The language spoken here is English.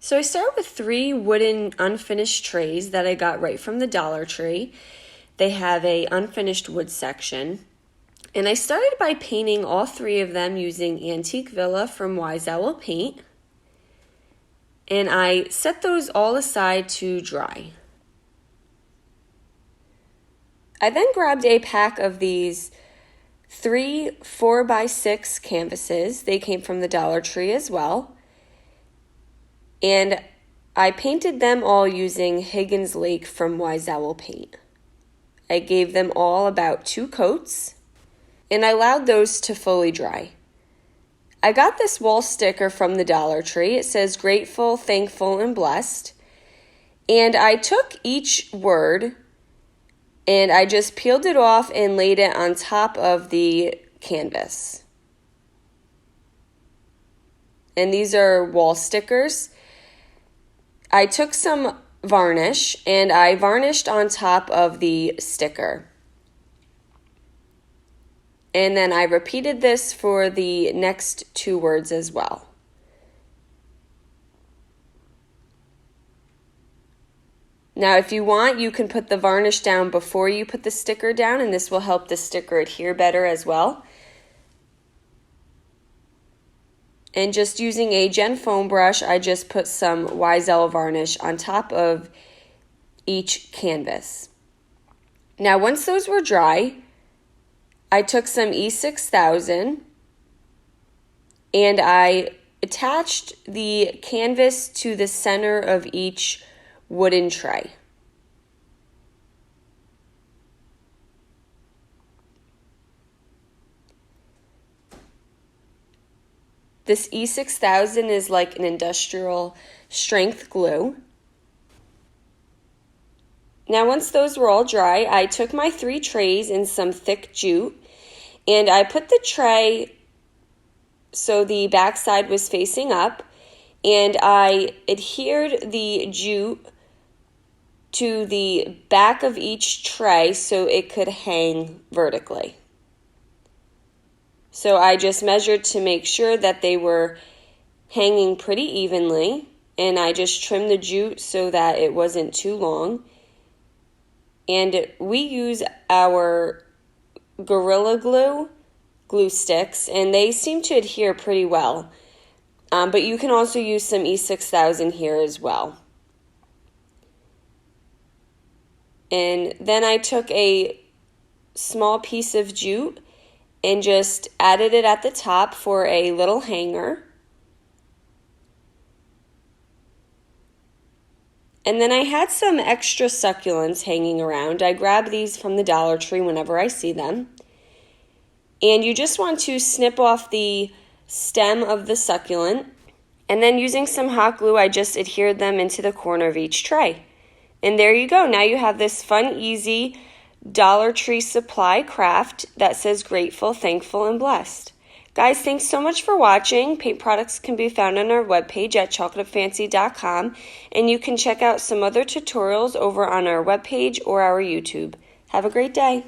So I start with 3 wooden unfinished trays that I got right from the Dollar Tree. They have a unfinished wood section. And I started by painting all 3 of them using Antique Villa from Wise Owl Paint. And I set those all aside to dry. I then grabbed a pack of these 3 4x6 canvases. They came from the Dollar Tree as well. And I painted them all using Higgins Lake from Wise Owl Paint. I gave them all about 2 coats, and I allowed those to fully dry. I got this wall sticker from the Dollar Tree. It says grateful, thankful, and blessed. And I took each word and I just peeled it off and laid it on top of the canvas. And these are wall stickers. I took some varnish and I varnished on top of the sticker. And then I repeated this for the next 2 words as well. Now, if you want, you can put the varnish down before you put the sticker down, and this will help the sticker adhere better as well. And just using a Gen foam brush, I just put some Wise Owl varnish on top of each canvas. Now, once those were dry, I took some E6000 and I attached the canvas to the center of each wooden tray. This E6000 is like an industrial strength glue. Now once those were all dry, I took my 3 trays in some thick jute and I put the tray so the back side was facing up, and I adhered the jute to the back of each tray so it could hang vertically. So I just measured to make sure that they were hanging pretty evenly, and I just trimmed the jute so that it wasn't too long. And we use our Gorilla glue sticks, and they seem to adhere pretty well. But you can also use some E6000 here as well. And then I took a small piece of jute and just added it at the top for a little hanger. And then I had some extra succulents hanging around. I grab these from the Dollar Tree whenever I see them. And you just want to snip off the stem of the succulent. And then using some hot glue, I just adhered them into the corner of each tray. And there you go. Now you have this fun, easy Dollar Tree supply craft that says grateful, thankful, and blessed. Guys, thanks so much for watching. Paint products can be found on our webpage at chocolatefancy.com, and you can check out some other tutorials over on our webpage or our YouTube. Have a great day.